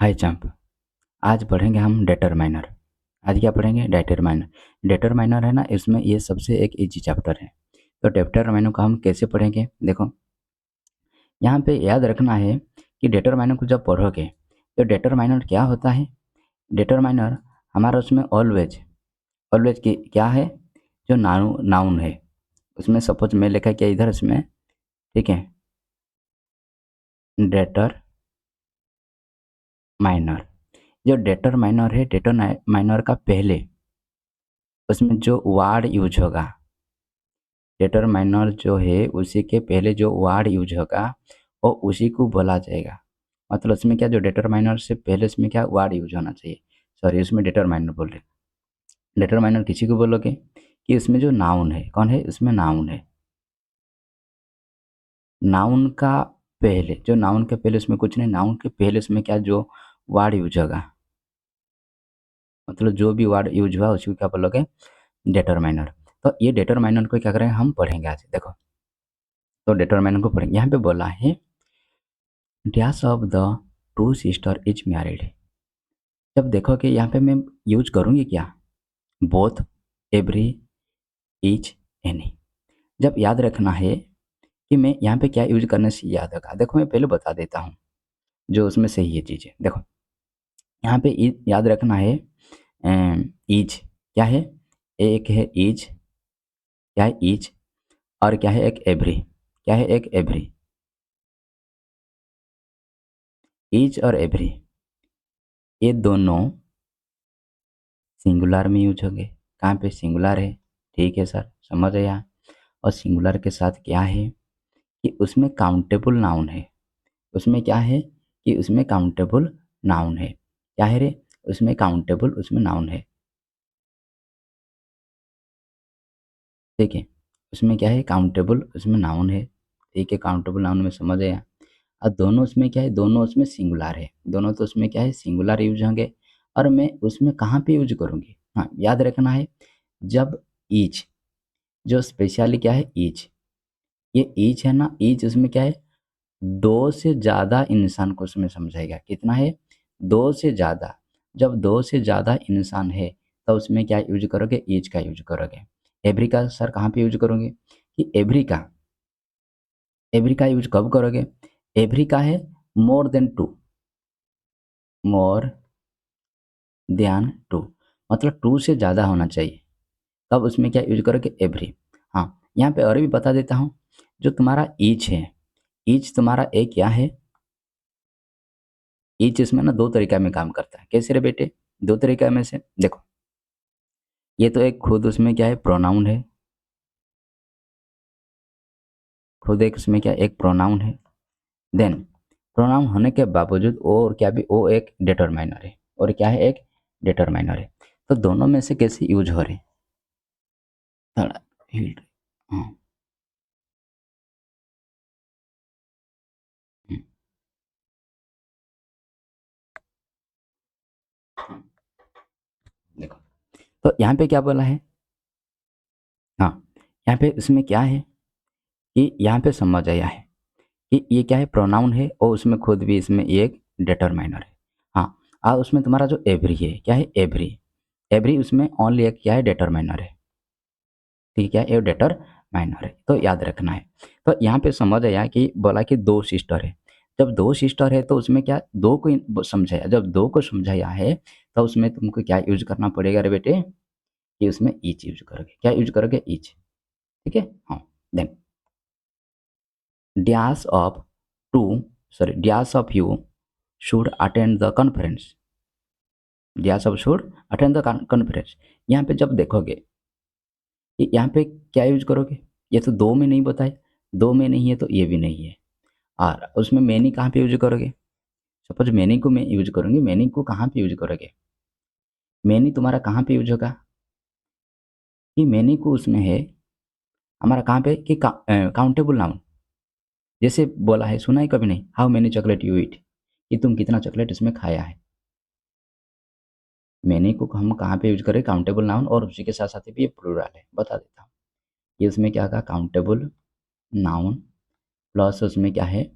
हाय चंप। आज पढ़ेंगे हम डेटरमाइनर। आज क्या पढ़ेंगे? डेटरमाइनर। डेटरमाइनर है ना, इसमें ये सबसे एक इजी चैप्टर है। तो डेटरमाइनर को हम कैसे पढ़ेंगे? देखो, यहाँ पे याद रखना है कि डेटरमाइनर को जब पढ़ोगे तो डेटरमाइनर क्या होता है। डेटरमाइनर हमारा उसमें ऑलवेज ऑलवेज की क्या है, जो नाउन है। उसमें सपोज मैं लिखा क्या इधर इसमें, ठीक है, डेटर माइनर। जो डेटर माइनर है, डेटर माइनर का पहले उसमें जो वर्ड यूज होगा, डिटरमाइनर जो है उसी के पहले जो वर्ड यूज होगा वो उसी को बोला जाएगा। मतलब इसमें क्या, जो डिटरमाइनर से पहले इसमें क्या वर्ड यूज होना चाहिए। सॉरी, इसमें डिटरमाइनर बोल रहे। डिटरमाइनर किसी को बोलोगे कि इसमें जो नाउन है, कौन है इसमें नाउन है। नाउन का पहले, जो नाउन के पहले इसमें कुछ नहीं, नाउन के पहले इसमें क्या जो वर्ड यूज होगा, मतलब जो भी वर्ड यूज हुआ उसी को क्या बोलोगे, डिटरमाइनर। तो ये डिटरमाइनर को क्या करेंगे, हम पढ़ेंगे आज। देखो, तो डिटरमाइनर को पढ़ेंगे। यहाँ पे बोला है dash of the two sister is married. जब देखो कि यहाँ पे मैं यूज करूँगी क्या, बोथ, एवरी, ईच, एनी। जब याद रखना है कि मैं यहाँ पे क्या यूज करने से याद रखा, देखो मैं पहले बता देता हूँ जो उसमें सही है चीज़ें। देखो, यहाँ पे याद रखना है ईच क्या है, एक है ईच, क्या है ईच, और क्या है एक एवरी, क्या है एक एवरी। ईच और एवरी ये दोनों सिंगुलर में यूज होंगे। कहाँ पे सिंगुलर है, ठीक है सर, समझ आया। और सिंगुलर के साथ क्या है कि उसमें काउंटेबल नाउन है। उसमें क्या है कि उसमें काउंटेबल नाउन है। क्या है रे, उसमें काउंटेबल उसमें नाउन है, ठीक है। उसमें क्या है, काउंटेबल उसमें नाउन है, ठीक है। काउंटेबल नाउन में समझ आया। और दोनों उसमें क्या है, दोनों उसमें सिंगुलर है। दोनों तो उसमें क्या है, सिंगुलर यूज होंगे। और मैं उसमें कहाँ पे यूज करूँगी, हाँ याद रखना है, जब ईच, जो स्पेशली क्या है ईच, ये ईच है ना, ईच उसमें क्या है, दो से ज़्यादा इंसान को उसमें समझाएगा। कितना है, दो से ज़्यादा। जब दो से ज़्यादा इंसान है तो उसमें क्या यूज करोगे, ईच का यूज करोगे। एवरी का सर कहाँ पे यूज करोगे, कि एवरी का यूज कब करोगे, एवरी का है more than two, more than two, मतलब टू से ज़्यादा होना चाहिए, तब उसमें क्या यूज करोगे, एवरी। हाँ, यहाँ पे और भी बता देता हूँ, जो तुम्हारा ईच है, ईच तुम्हारा एक क्या है, ईच इसमें ना दो तरीका में काम करता है। कैसे रे बेटे, दो तरीका में से देखो, ये तो एक खुद उसमें क्या है प्रोनाउन है, खुद एक उसमें क्या एक प्रोनाउन है। देन प्रोनाउन होने के बावजूद और क्या भी वो एक डिटरमाइनर है, और क्या है एक डिटरमाइनर है। तो दोनों में से कैसे यूज हो रहे, थोड़ा हिल, हाँ, हम्म, देखो, तो यहाँ पे क्या बोला है, हाँ, यहाँ पे इसमें क्या है कि यहाँ पे समझ आया है कि ये क्या है प्रोनाउन है, और उसमें खुद भी इसमें एक डिटरमाइनर है। हाँ, और उसमें तुम्हारा जो एवरी है, क्या है एवरी, एवरी उसमें ओनली एक क्या है डिटरमाइनर है, ठीक है, ये डिटरमाइनर है, तो याद रखना है। तो यहाँ पे समझ आया कि बोला कि दो सिस्टर है। जब दो सिस्टर है तो उसमें क्या दो को समझाया, जब दो को समझाया है तो उसमें तुमको क्या यूज करना पड़ेगा रे बेटे, कि उसमें ईच यूज करोगे। क्या यूज करोगे, ईच, ठीक है। हाँ, then dash of to, sorry dash of you should attend the conference, dash of should attend the conference. यहाँ पे जब देखोगे कि यहाँ पे क्या यूज करोगे, ये तो दो में नहीं बताए, दो में नहीं है तो ये भी नहीं है। और उसमें मैनी कहाँ पे यूज करोगे, सपोज मैनी को मैं यूज करूँगी, मैनी को कहाँ पे यूज करोगे, मैनी तुम्हारा कहाँ पे यूज होगा, कि मैनी को उसमें है हमारा कहाँ पे कि काउंटेबल नाउन। जैसे बोला है, सुना है कभी नहीं, how many chocolate you eat, कि तुम कितना चॉकलेट इसमें खाया है। मैनी को हम कहाँ पे यूज करें, काउंटेबल नाउन, और उसी के साथ साथ भी ये प्लूरल है, बता देता हूँ। ये उसमें क्या कहा, काउंटेबल नाउन प्लस उसमें क्या है,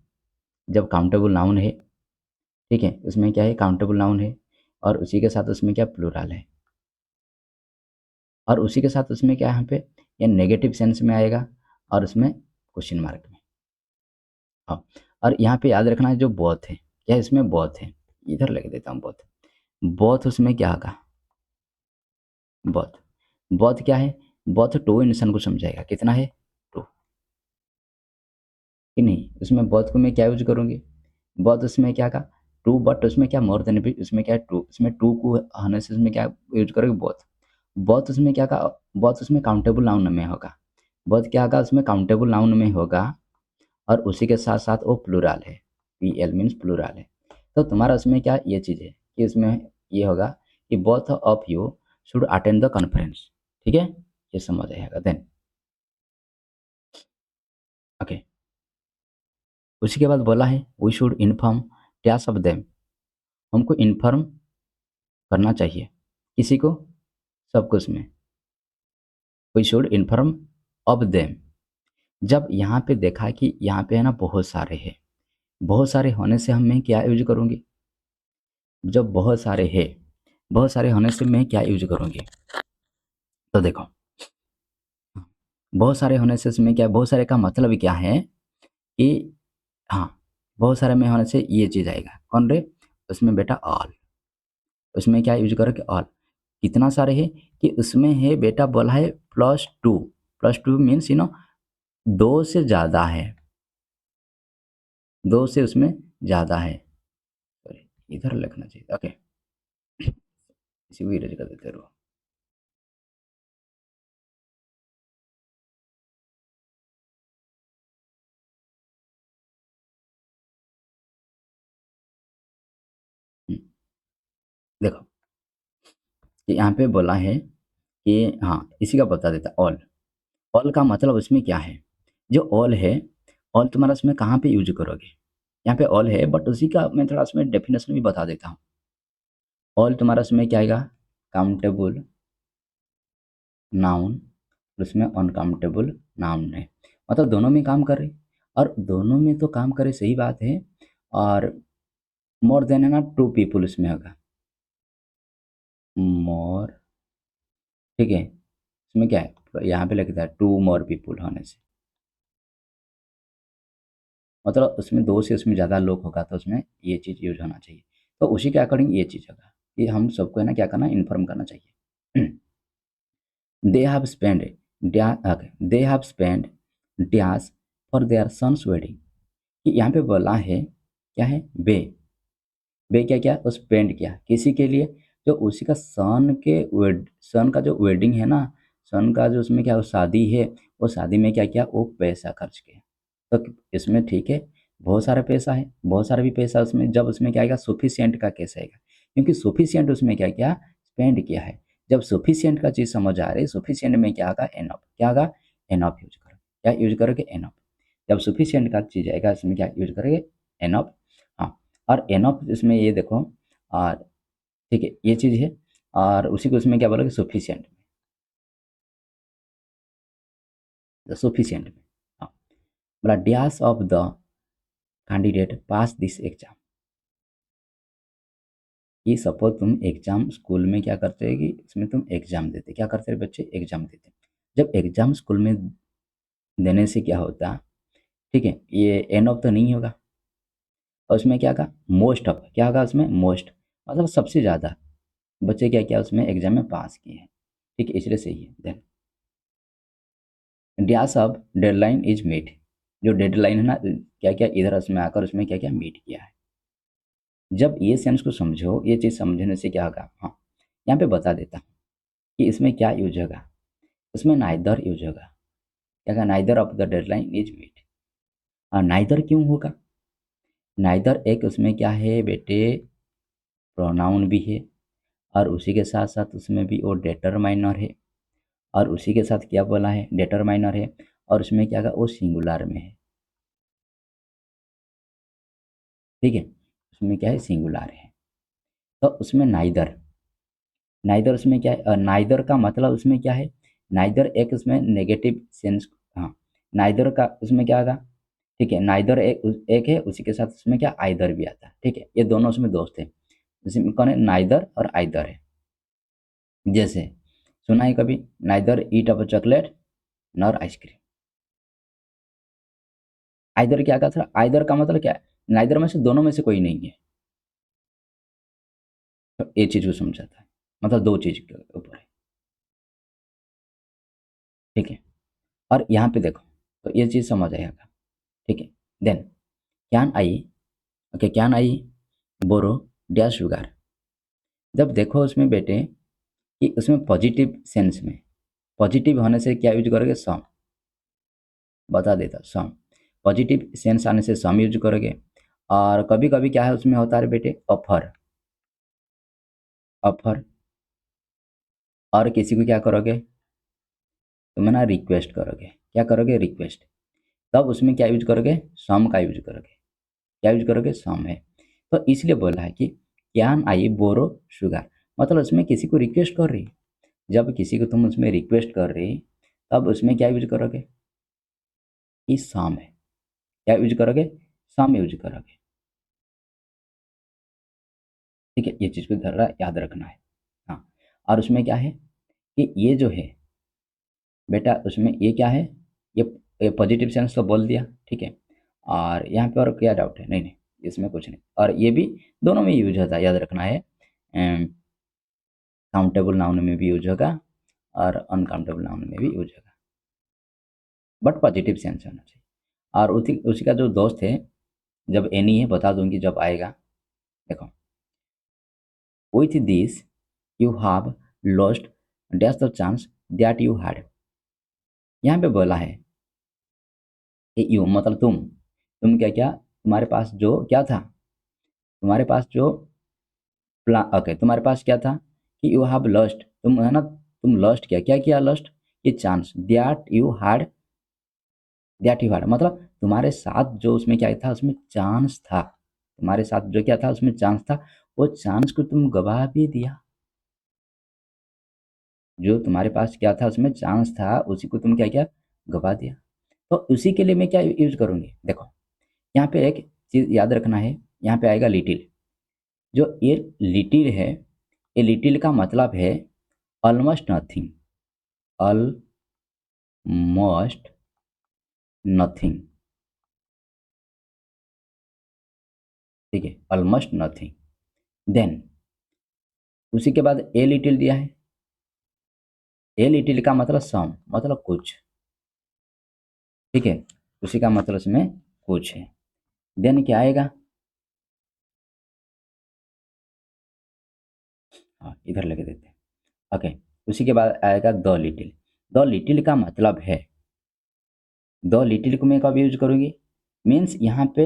जब काउंटेबल नाउन है ठीक है, उसमें क्या है काउंटेबल नाउन है, और उसी के साथ उसमें क्या प्लूरल है, और उसी के साथ उसमें क्या है यहाँ पे ये नेगेटिव सेंस में आएगा, और उसमें क्वेश्चन मार्क में। हाँ, और यहाँ पे याद रखना है जो बोथ है, क्या इसमें बोथ है, इधर लिख देता हूँ बोथ। बोथ उसमें क्या होगा, बोथ। बोथ क्या है, बोथ टू इंसान को समझाएगा, कितना है टू, कि नहीं, उसमें बोथ को मैं क्या यूज करूँगी, बोथ उसमें क्या का टू, बट उसमें क्या मोर देन भी, उसमें क्या है टू, उसमें टू को होने से उसमें क्या यूज करोगे बोथ। बोथ उसमें क्या का, बोथ उसमें काउंटेबल नाउन में होगा, बोथ क्या होगा उसमें काउंटेबल नाउन में होगा, और उसी के साथ साथ वो प्लूरल है, पी एल मीन्स प्लूरल है। तो तुम्हारा उसमें क्या ये चीज़ है कि उसमें ये होगा कि both of you should attend the conference, ठीक है, ये समझ आएगा देन। ओके, उसी के बाद बोला है we should inform dash of them, हमको इन्फॉर्म करना चाहिए, किसी को, सबको, उसमें we should inform of them. जब यहाँ पे देखा कि यहाँ पे है ना बहुत सारे हैं, बहुत सारे होने से हम मैं क्या यूज करूँगी, जब बहुत सारे है, बहुत सारे होने से मैं क्या यूज करूँगी, तो देखो बहुत सारे होने से इसमें क्या, बहुत सारे का मतलब क्या है कि हाँ, बहुत सारे में होने से ये चीज़ आएगा कौन रे, उसमें बेटा ऑल, उसमें क्या यूज करोगे ऑल। कितना सारे है कि उसमें है बेटा बोला है +2, +2 मीन्स दो से ज़्यादा है, दो से उसमें ज़्यादा है, सॉरी इधर लिखना चाहिए, ओके, इसी को इरेज कर देते रहो। हम्म, देखो कि यहाँ पे बोला है कि हाँ इसी का बता देता ऑल, ऑल का मतलब उसमें क्या है, जो ऑल है, ऑल तुम्हारा उसमें कहाँ पे यूज करोगे, यहाँ पे ऑल है बट उसी का मैं थोड़ा उसमें डेफिनेशन भी बता देता हूँ। ऑल तुम्हारा उसमें क्या आएगा, काउंटेबल नाउन, उसमें अनकाउंटेबल नाउन है, मतलब दोनों में काम करे, और दोनों में तो काम करे सही बात है, और मोर देन है ना टू पीपुल उसमें होगा, मोर, ठीक है, इसमें क्या है यहाँ पे लिखता है टू मोर पीपुल होने से, मतलब उसमें दो से उसमें ज़्यादा लोग होगा तो उसमें ये चीज़ यूज होना चाहिए, तो उसी के अकॉर्डिंग ये चीज़ होगा कि हम सबको है ना क्या करना, इन्फॉर्म करना चाहिए। They have spend they have spend dash for their sons wedding, कि यहाँ पे बोला है क्या है बे, बे क्या क्या उस पेंट किया किसी के लिए, जो उसी का सन के वेड, सन का जो वेडिंग है ना, सन का जो उसमें क्या वो शादी है, वो शादी में क्या किया वो पैसा खर्च किया, तो इसमें ठीक है, बहुत सारा पैसा है, बहुत सारा भी पैसा उसमें, जब उसमें क्या आएगा सुफिशियंट का केस आएगा, क्योंकि सुफिशियंट उसमें क्या किया स्पेंड किया है, जब सुफिशियंट का चीज़ समझ आ रही है, सुफिशियंट में क्या होगा एनफ, क्या होगा एनफ यूज करो, क्या यूज करोगे एनफ, जब सफिशिएंट का चीज़ आएगा इसमें क्या यूज करेंगे एनफ। हाँ, और एनफ इसमें ये देखो, और ठीक है ये चीज़ है, और उसी को इसमें क्या बोलोगे सफिशिएंट में, सफिशिएंट में। हाँ, बोला dash of the candidate pass this exam, कि सपोज तुम एग्जाम स्कूल में क्या करते हैं कि इसमें तुम एग्जाम देते, क्या करते हैं बच्चे एग्जाम देते, जब एग्जाम स्कूल में देने से क्या होता, ठीक है ये एन ऑफ तो नहीं होगा, और उसमें क्या कहा मोस्ट ऑफ, क्या होगा उसमें मोस्ट, मतलब सबसे ज़्यादा बच्चे क्या क्या उसमें एग्जाम में पास किए हैं, ठीक है इसलिए सही है। Then dash of deadline is meet, जो डेडलाइन है ना क्या क्या इधर उसमें आकर उसमें क्या क्या मीट किया है, जब ये सेंस को समझो, ये चीज़ समझने से क्या होगा, हाँ यहाँ पे बता देता हूँ कि इसमें क्या यूज होगा, उसमें नाइदर यूज होगा, क्या कहा neither of the deadline is meet, और नाइदर क्यों होगा, नाइदर एक उसमें क्या है बेटे प्रोनाउन भी है, और उसी के साथ साथ उसमें भी वो डेटरमाइनर है, और उसी के साथ क्या बोला है डेटरमाइनर है, और उसमें क्या का वो सिंगुलर में है, ठीक है उसमें क्या है सिंगुलर है, तो उसमें नाइदर, नाइदर उसमें क्या है नाइदर का मतलब उसमें क्या है, नाइदर एक उसमें नेगेटिव सेंस, हाँ नाइदर का उसमें क्या होगा ठीक है, नाइदर एक है, उसी के साथ उसमें क्या आइदर भी आता है। ठीक है, ये दोनों उसमें दोस्त है। इसमें कौन है, नाइदर और आइदर है। जैसे सुना है कभी, नाइदर ईट up chocolate nor ice cream. Either क्या का था, आइदर का मतलब क्या है, नाइदर में से दोनों में से कोई नहीं है। तो ये चीज को समझाता है, मतलब दो चीज के ऊपर है। ठीक है, और यहाँ पे देखो, तो ये चीज समझ आएगा। ठीक है, then can I, okay, can I borrow dash sugar. जब देखो उसमें बेटे कि उसमें पॉजिटिव सेंस में, पॉजिटिव होने से क्या यूज करोगे, सम। बता देता सम, पॉजिटिव सेंस आने से सम यूज करोगे। और कभी कभी क्या है उसमें होता है बेटे, ऑफर। ऑफर, और किसी को क्या करोगे, तुम ना रिक्वेस्ट करोगे। क्या करोगे, रिक्वेस्ट। तब उसमें क्या यूज करोगे, सम का यूज करोगे। क्या यूज करोगे, सम है। तो इसलिए बोला है कि कैन आई बोरो शुगर, मतलब उसमें किसी को रिक्वेस्ट कर रही। जब किसी को तुम उसमें रिक्वेस्ट कर रही, तब उसमें क्या यूज करोगे, कि सम है। क्या यूज करोगे, सम यूज करोगे। ठीक है, ये चीज़ को ज़रा याद रखना है। हाँ, और उसमें क्या है कि ये जो है बेटा, उसमें ये क्या है, ये पॉजिटिव सेंस तो बोल दिया। ठीक है, और यहाँ पे और क्या डाउट है, नहीं नहीं, इसमें कुछ नहीं। और ये भी दोनों में यूज होता है, याद रखना है। काउंटेबल नाउन में भी यूज होगा और अनकाउंटेबल नाउन में भी यूज होगा, बट पॉजिटिव सेंस होना चाहिए। और उसी उसी का जो दोस्त है, जब एनी है बता दूंगी जब आएगा। देखो, with this you have lost dash the chance that you had. यहाँ पे बोला है कि यू मतलब तुम क्या क्या, तुम्हारे पास जो क्या था, तुम्हारे पास जो प्लान, ओके, तुम्हारे पास क्या था कि यू हैव लॉस्ट, तुम है ना, तुम लॉस्ट किया, क्या किया, लॉस्ट, ये चांस दैट यू हैड, मतलब तुम्हारे साथ जो उसमें क्या था, उसमें चांस था। तुम्हारे साथ जो क्या था उसमें चांस था, वो चांस को तुम गवा भी दिया। जो तुम्हारे पास क्या था उसमें चांस था, उसी को तुम क्या किया, गवा दिया। तो उसी के लिए मैं क्या यूज करूंगी, देखो यहाँ पे एक चीज याद रखना है। यहाँ पे आएगा लिटिल। जो ये लिटिल है, ये लिटिल का मतलब है ऑलमोस्ट नथिंग। Almost nothing. ठीक है, ऑलमोस्ट नथिंग। देन उसी के बाद ए लिटिल दिया है। ए लिटिल का मतलब सम, मतलब कुछ। ठीक है, उसी का मतलब इसमें कुछ है। देन क्या आएगा, हाँ इधर लगे देते हैं। ओके, उसी के बाद आएगा द लिटिल। द लिटिल का मतलब है, द लिटिल को मैं कब यूज करूंगी, मीन्स यहाँ पे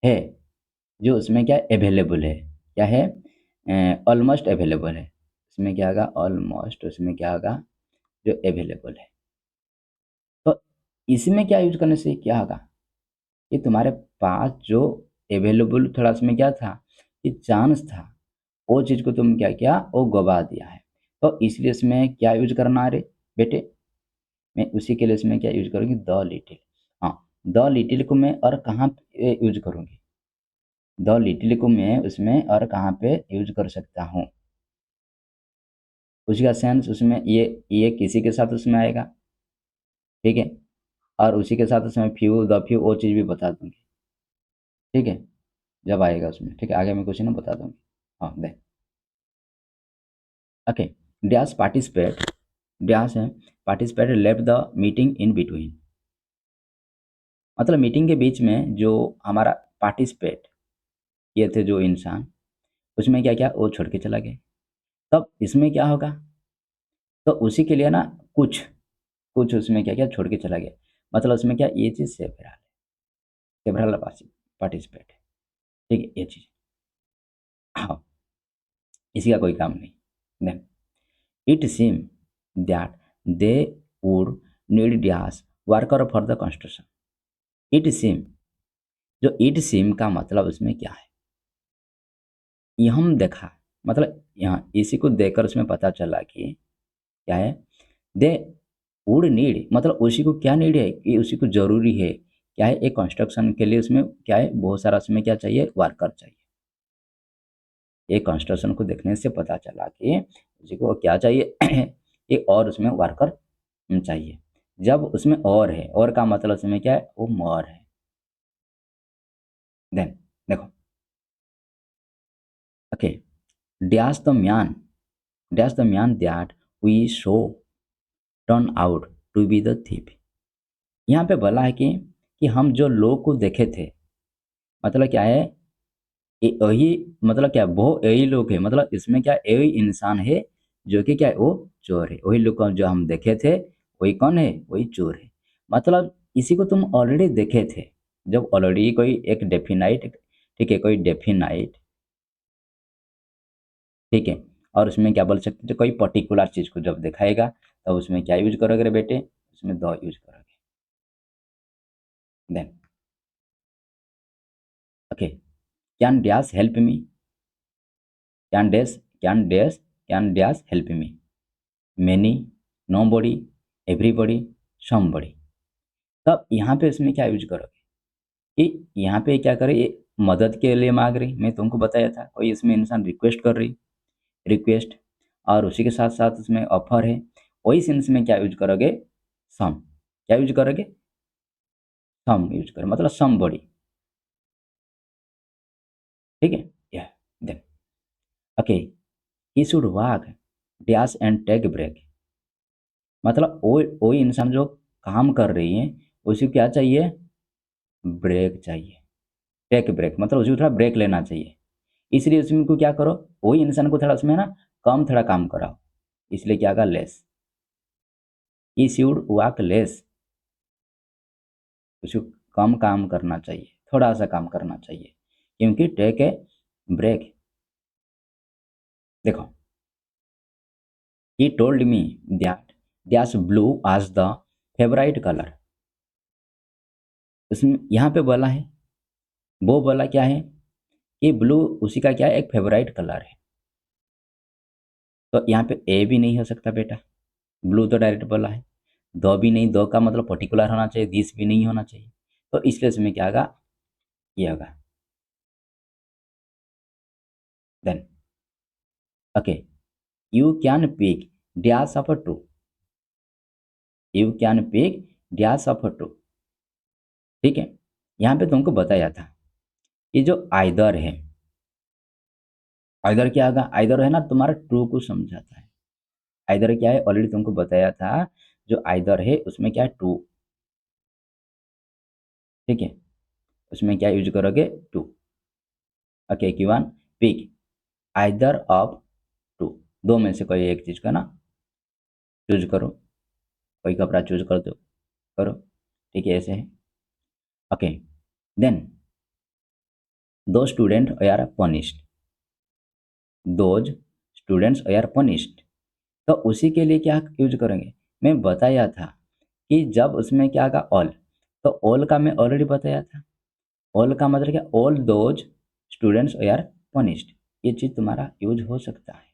है, जो उसमें क्या अवेलेबल है, क्या है, ऑलमोस्ट अवेलेबल है। उसमें क्या होगा, ऑलमोस्ट, उसमें क्या होगा, जो अवेलेबल है। तो इसमें क्या यूज करने से क्या होगा, कि तुम्हारे पास जो अवेलेबल थोड़ा उसमें क्या था, कि चांस था, वो चीज़ को तुम क्या किया, वो गवा दिया है। तो इसलिए इसमें क्या यूज करना है रे बेटे, मैं उसी के लिए इसमें क्या यूज करूँगी, द लिटिल। हाँ, द लिटिल को मैं और कहाँ पे यूज करूँगी, द लिटिल को मैं उसमें और कहाँ पे यूज कर सकता हूँ, उसका सेंस उसमें ये किसी के साथ उसमें आएगा। ठीक है, और उसी के साथ उसमें फ्यू, द फ्यू, वो चीज़ भी बता दूंगी। ठीक है, जब आएगा उसमें। ठीक है, आगे मैं कुछ ना बता दूंगी। हाँ देख, ओके, डैश पार्टिसिपेट, डैश है participate left the meeting in between, मतलब मीटिंग के बीच में जो हमारा पार्टिसिपेट किए थे जो इंसान, उसमें क्या क्या वो छोड़ के चला गया। तब इसमें क्या होगा, तो उसी के लिए ना कुछ, कुछ उसमें क्या क्या छोड़ के चला गया, मतलब उसमें क्या, ये चीज़ सेवरल, सेवरल पार्टिसिपेट है। ठीक है, ये चीज़, हाँ, इसी का कोई काम नहीं। Then it seem that they would need dash worker for the construction. It seem, जो इट सीम का मतलब उसमें क्या है, ये हम देखा, मतलब यहाँ इसी को देखकर उसमें पता चला कि क्या है, दे वुड नीड, मतलब उसी को क्या नीड है, कि उसी को जरूरी है क्या है, एक कंस्ट्रक्शन के लिए उसमें क्या है, बहुत सारा उसमें क्या चाहिए, वर्कर चाहिए। एक कंस्ट्रक्शन को देखने से पता चला कि उसी को क्या चाहिए एक और उसमें वर्कर चाहिए। जब उसमें और है, और का मतलब उसमें क्या है, वो मोर है। देन देखो, okay, dash the man, dash the man that we show turn out to be the thief. यहाँ पे बोला है कि हम जो लोग को देखे थे, मतलब क्या है, यही मतलब क्या, वो यही लोग है, मतलब इसमें क्या, यही इंसान है जो कि क्या है, वो चोर है। वही लोग को जो हम देखे थे, वही कौन है, वही चोर है। मतलब इसी को तुम ऑलरेडी देखे थे, जब ऑलरेडी कोई एक डेफिनाइट, ठीक है, कोई डेफिनाइट, ठीक है, और उसमें क्या बोल सकते थे, कोई पर्टिकुलर चीज़ को जब दिखाएगा तब उसमें क्या यूज करोगे रे बेटे, उसमें द यूज करोगे। Then okay, can dash help me, can dash, can dash, can dash help me, many, nobody, everybody, somebody. तब यहाँ पे इसमें क्या यूज करोगे कि यहाँ पे क्या करे, ये मदद के लिए मांग रही, मैं तुमको बताया था, कोई इसमें इंसान रिक्वेस्ट कर रही, रिक्वेस्ट, और उसी के साथ साथ उसमें ऑफर है। वही सेंस में क्या यूज करोगे, सम, क्या यूज करोगे, सम यूज करो, मतलब समबडी, ठीक है। या then okay, he should walk dash and take break. मतलब वो इंसान जो काम कर रही है, उसे क्या चाहिए, ब्रेक चाहिए। टेक ब्रेक मतलब उसे थोड़ा ब्रेक लेना चाहिए, इसलिए उसमें को क्या करो, वही इंसान को थोड़ा उसमें ना कम थोड़ा काम कराओ, इसलिए क्या होगा, less. He should walk less, उसे कम काम करना चाहिए, थोड़ा सा काम करना चाहिए, क्योंकि टेक ए ब्रेक। देखो, he told me that dash blue आज द फेवराइट कलर। उसमें यहाँ पे बोला है, वो बोला क्या है कि ब्लू उसी का क्या है, एक फेवराइट कलर है। तो यहाँ पे ए भी नहीं हो सकता बेटा, ब्लू तो डायरेक्ट बोला है। दो भी नहीं, दो का मतलब पर्टिकुलर होना चाहिए, दिस भी नहीं होना चाहिए। तो इसलिए इसमें क्या होगा, ये होगा। Then okay, you can pick dash of two, you can pick dash of two, ठीक है। यहाँ पे तुमको बताया था, ये जो आइदर है, आइदर क्या होगा, आइदर है ना तुम्हारा ट्रू को समझाता है। आइदर क्या है, ऑलरेडी तुमको बताया था, जो आइदर है उसमें क्या है, ट्रू, ठीक है, उसमें क्या यूज करोगे, two. Okay, one, pick either of two, दो में से कोई एक चीज का ना चूज करो, कोई कपड़ा चूज कर दो, करो, ठीक है, ऐसे है। ओके, देन दो student are punished, those students are punished. तो उसी के लिए क्या यूज करेंगे, मैं बताया था कि जब उसमें क्या आएगा, ऑल, तो ऑल का मैं ऑलरेडी बताया था। ऑल का मतलब क्या, all those students are punished, ये चीज़ तुम्हारा यूज हो सकता है।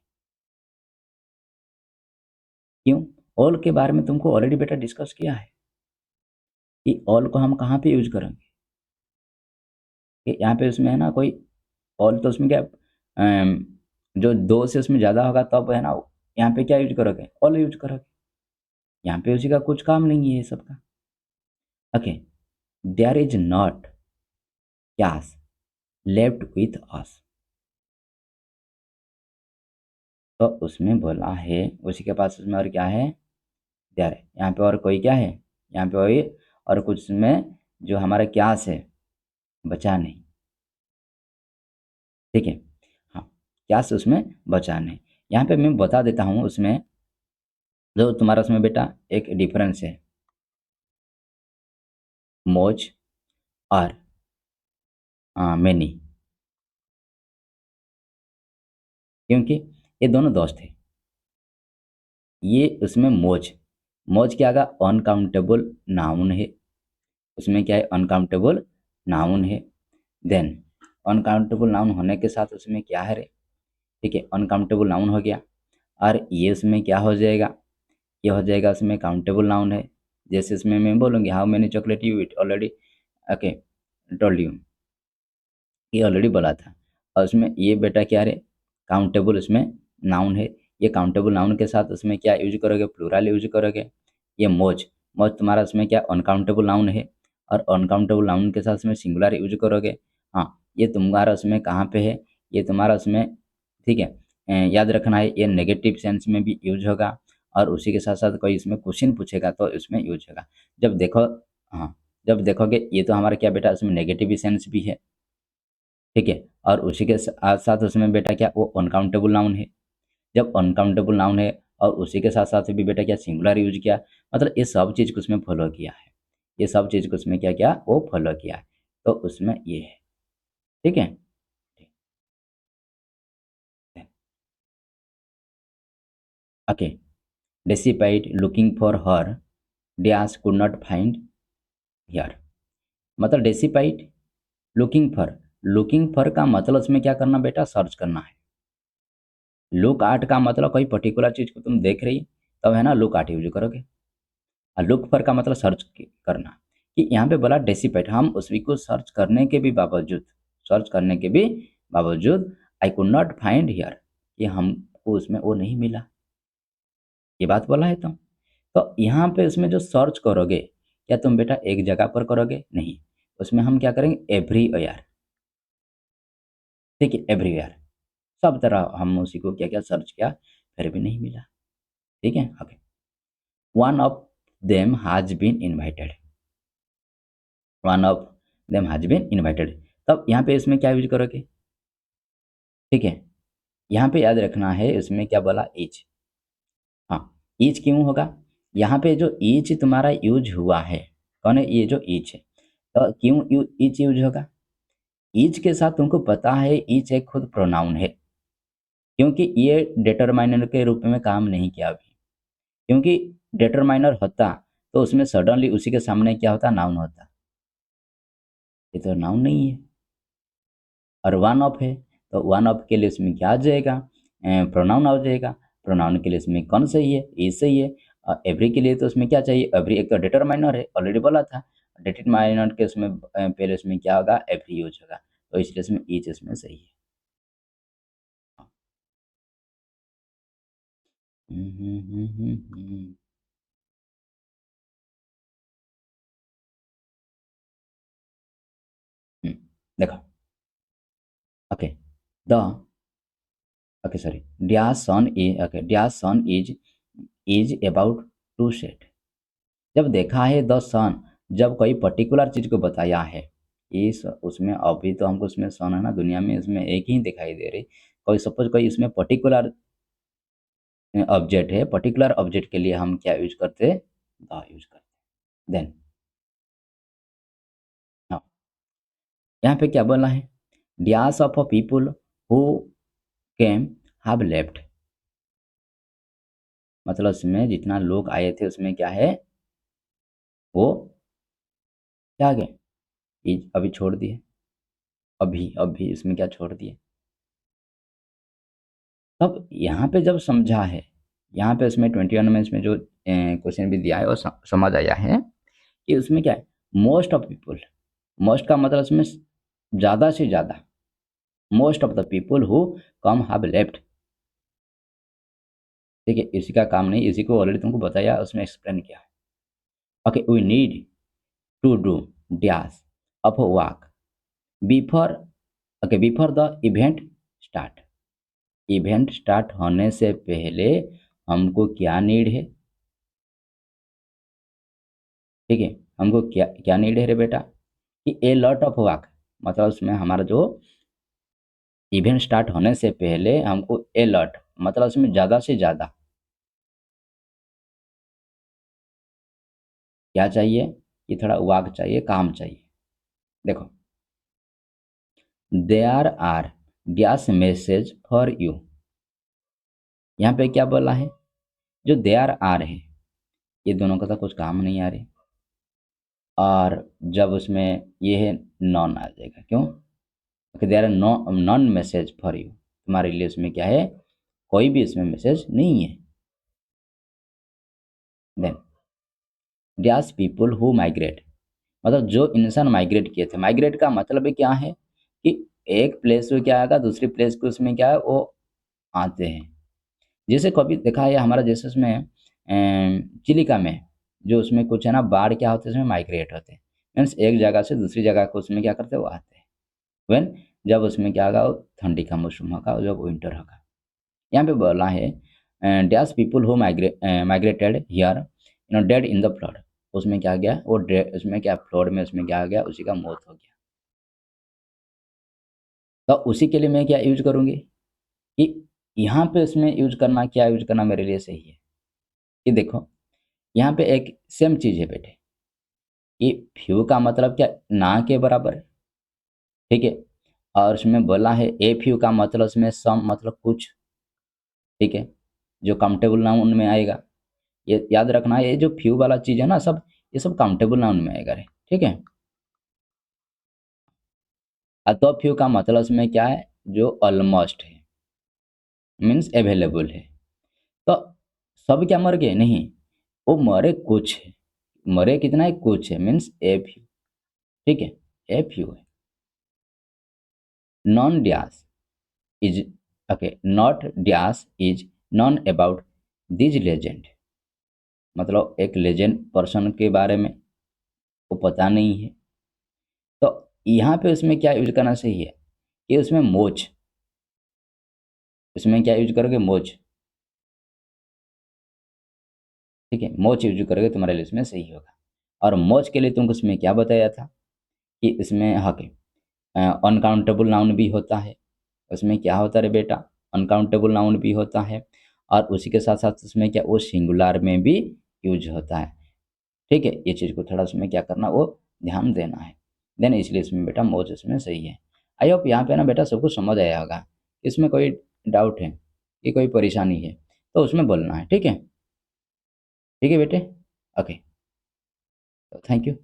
क्यों, ऑल के बारे में तुमको ऑलरेडी बेटा डिस्कस किया है कि ऑल को हम कहाँ पे यूज करेंगे, कि यहाँ पे उसमें है ना कोई ऑल, तो उसमें क्या जो दो से उसमें ज़्यादा होगा तब है ना, यहाँ पे क्या यूज करोगे, ऑल यूज करोगे। यहाँ पे उसी का कुछ काम नहीं है ये सबका। Okay, there is not cash left with us. तो उसमें बोला है, उसी के पास उसमें और क्या है, देयर है, यहाँ पे और कोई क्या है, यहाँ पे वही और कुछ उसमें जो हमारा क्यास है, बचा नहीं, ठीक है। हाँ, क्यास उसमें बचा नहीं। यहाँ पे मैं बता देता हूँ, उसमें जो तुम्हारा उसमें बेटा एक डिफरेंस है, मोज और मैनी, क्योंकि ये दोनों दोस्त थे। ये उसमें मोज, मोज क्या होगा, अनकाउंटेबल नाउन है, उसमें क्या है, अनकाउंटेबल नाउन है। देन अनकाउंटेबल नाउन होने के साथ उसमें क्या है रे, ठीक है, अनकाउंटेबल नाउन हो गया, और ये उसमें क्या हो जाएगा, ये हो जाएगा उसमें काउंटेबल नाउन है। जैसे इसमें मैं बोलूँगी how many chocolate you eat, already okay, told you, ये ऑलरेडी बोला था। और उसमें ये बेटा क्या है, काउंटेबल उसमें नाउन है। ये काउंटेबल नाउन के साथ उसमें क्या यूज करोगे, प्लूरल यूज करोगे। ये मौज, मौज तुम्हारा उसमें क्या अनकाउंटेबल नाउन है, और अनकाउंटेबल नाउन के साथ उसमें सिंगुलर यूज करोगे। हाँ, ये तुम्हारा उसमें कहाँ पे है, ये तुम्हारा उसमें, ठीक है। याद रखना है ये नेगेटिव सेंस में भी यूज होगा, और उसी के साथ साथ कोई इसमें क्वेश्चन पूछेगा तो इसमें यूज होगा। जब देखो, हाँ, जब देखोगे ये तो हमारा क्या बेटा उसमें नेगेटिव सेंस भी है, ठीक है। और उसी के साथ साथ उसमें बेटा क्या वो अनकाउंटेबल नाउन है। जब अनकाउंटेबल नाउन है और उसी के साथ साथ भी बेटा क्या सिंगुलर यूज किया, मतलब ये सब चीज़ को उसमें फॉलो किया है। ये सब चीज़ को उसमें क्या किया, वो फॉलो किया है। तो उसमें ये है, ठीक है। Okay, despite looking for her, dash could not find here. मतलब despite looking for, looking for का मतलब उसमें क्या करना बेटा, सर्च करना है। लुक आर्ट का मतलब कोई पर्टिकुलर चीज़ को तुम देख रही, तब है ना लुक आर्ट यूज करोगे। और लुक फॉर का मतलब सर्च करना, कि यहाँ पे बोला डेसिपेट, हम उसी को सर्च करने के भी बावजूद, सर्च करने के भी बावजूद I could not find here, ये हमको उसमें वो नहीं मिला। ये बात बोला है तुम। तो यहाँ पे उसमें जो सर्च करोगे, क्या तुम बेटा एक जगह पर करोगे, नहीं। उसमें हम क्या करेंगे, एवरीवेयर, ठीक है, एवरीवेयर, सब तरह हम उसी को क्या क्या सर्च किया, फिर भी नहीं मिला, ठीक है। Okay, one of them has been invited, one of them has been invited, तब यहाँ पे इसमें क्या यूज करोगे, ठीक है। यहाँ पे याद रखना है इसमें क्या बोला, ईच। हाँ, ईच क्यों होगा, यहाँ पे जो ईच तुम्हारा यूज हुआ है, कौन है ये जो ईच है, तो क्यों ईच यूज होगा। ईच के साथ तुमको पता है ईच एक खुद प्रोनाउन है, क्योंकि ये डिटरमाइनर के रूप में काम नहीं किया अभी। क्योंकि डिटरमाइनर होता तो उसमें सडनली उसी के सामने क्या होता, नाउन होता। ये तो नाउन नहीं है, और वन ऑफ है, तो वन ऑफ के लिए इसमें क्या आ जाएगा, प्रोनाउन आ जाएगा। प्रोनाउन के लिए इसमें कौन सही है, ई सही है। और एवरी के लिए तो उसमें क्या चाहिए, एवरी एक तो डिटरमाइनर है, ऑलरेडी बोला था। डिटरमाइनर के उसमें पहले उसमें क्या होगा, एवरी यूज होगा, तो इसलिए इसमें ईच इसमें सही है। हम्म, हम्म, हम्म, हम्म, देखो, okay, the, okay sorry, dear son is, okay, dear son is about to set. जब देखा है द सन, जब कोई पर्टिकुलर चीज़ को बताया है, इस उसमें अभी तो हमको उसमें सन है ना, दुनिया में इसमें एक ही दिखाई दे रही। कोई सपोज कोई इसमें पर्टिकुलर ऑब्जेक्ट है, पर्टिकुलर ऑब्जेक्ट के लिए हम क्या यूज करते, द यूज करते। देन, हाँ, यहाँ पे क्या बोला है, डियास of a people who came have left, मतलब उसमें जितना लोग आए थे उसमें क्या है, वो क्या गए, अभी छोड़ दिए, अभी अभी इसमें क्या छोड़ दिए। तब यहाँ पे जब समझा है, यहाँ पे इसमें 21 में इसमें जो क्वेश्चन भी दिया है वो समझ आया है कि उसमें क्या है, मोस्ट ऑफ पीपल, मोस्ट का मतलब इसमें ज़्यादा से ज़्यादा, most of the people who come have left, ठीक है। इसी का काम नहीं, इसी को ऑलरेडी तुमको बताया, उसमें एक्सप्लेन किया है। Okay, we need to do dash of work before, okay, before the event start, event start होने से पहले हमको क्या नीड है, ठीक है। हमको क्या क्या नीड है रे बेटा, कि ए लॉट ऑफ वर्क, मतलब उसमें हमारा जो इवेंट स्टार्ट होने से पहले हमको ए लॉट, मतलब उसमें ज़्यादा से ज़्यादा क्या चाहिए, कि थोड़ा वर्क चाहिए, काम चाहिए। देखो, there are dash message for you, यहाँ पे क्या बोला है, जो देयर आर है, ये दोनों का तो कुछ काम नहीं आ रही, और जब उसमें ये है नॉन आ जाएगा, क्यों, क्योंकि there are no non message for you, तुम्हारे लिए उसमें क्या है, कोई भी इसमें मैसेज नहीं है। Then dash people who migrate, मतलब जो इंसान माइग्रेट किए थे। माइग्रेट का मतलब ही क्या है कि एक प्लेस से क्या आएगा दूसरी प्लेस के उसमें क्या है वो आते हैं। जैसे कभी देखा है हमारा जैसे उसमें चिलिका में जो उसमें कुछ है ना बाढ़ क्या होते हैं उसमें माइग्रेट होते हैं। मीन्स एक जगह से दूसरी जगह को उसमें क्या करते हैं वो आते हैं। व्हेन जब उसमें क्या होगा वो ठंडी का मौसम होगा जब विंटर होगा। यहाँ पे बोला है dash people who migrated here dead in the flood. उसमें क्या गया वो उसमें क्या फ्लड में उसमें क्या आ गया उसी का मौत हो गया। तो उसी के लिए मैं क्या यूज करूँगी कि यहाँ पे उसमें यूज करना क्या यूज करना मेरे लिए सही है कि देखो यहाँ पे एक सेम चीज़ है बेटे कि फ्यू का मतलब क्या ना के बराबर है। ठीक है। और उसमें बोला है ए फ्यू का मतलब उसमें सम मतलब कुछ। ठीक है। जो काउंटेबल नाउन में आएगा। ये याद रखना ये जो फ्यू वाला चीज़ है ना सब ये सब काउंटेबल नाउन में आएगा रे। ठीक है। अतः फ्यू का मतलब उसमें क्या है जो ऑलमोस्ट है मीन्स अवेलेबल है। तो सब क्या मर गए नहीं वो मरे कुछ है। मरे कितना है कुछ है मीन्स ए फ्यू। ठीक है। ए फ्यू है। Non dash is okay not dash is non about these legend. मतलब एक लेजेंड पर्सन के बारे में वो पता नहीं है। तो यहाँ पे उसमें क्या यूज करना सही है कि उसमें मोच। उसमें क्या यूज करोगे मोच। ठीक है मोच यूज करोगे तुम्हारे लिए इसमें सही होगा। और मोच के लिए तुमको उसमें क्या बताया था कि इसमें हक अनकाउंटेबल नाउन भी होता है। उसमें क्या होता है बेटा अनकाउंटेबल नाउन भी होता है। और उसी के साथ साथ उसमें क्या वो सिंगुलर में भी यूज होता है। ठीक है ये चीज़ को थोड़ा उसमें क्या करना वो ध्यान देना है। देन इसलिए इसमें बेटा मोज इसमें सही है। आई होप यहाँ पे ना बेटा सबको समझ आया होगा। इसमें कोई डाउट है कि कोई परेशानी है तो उसमें बोलना है। ठीक है। ठीक है बेटे। ओके। Thank you.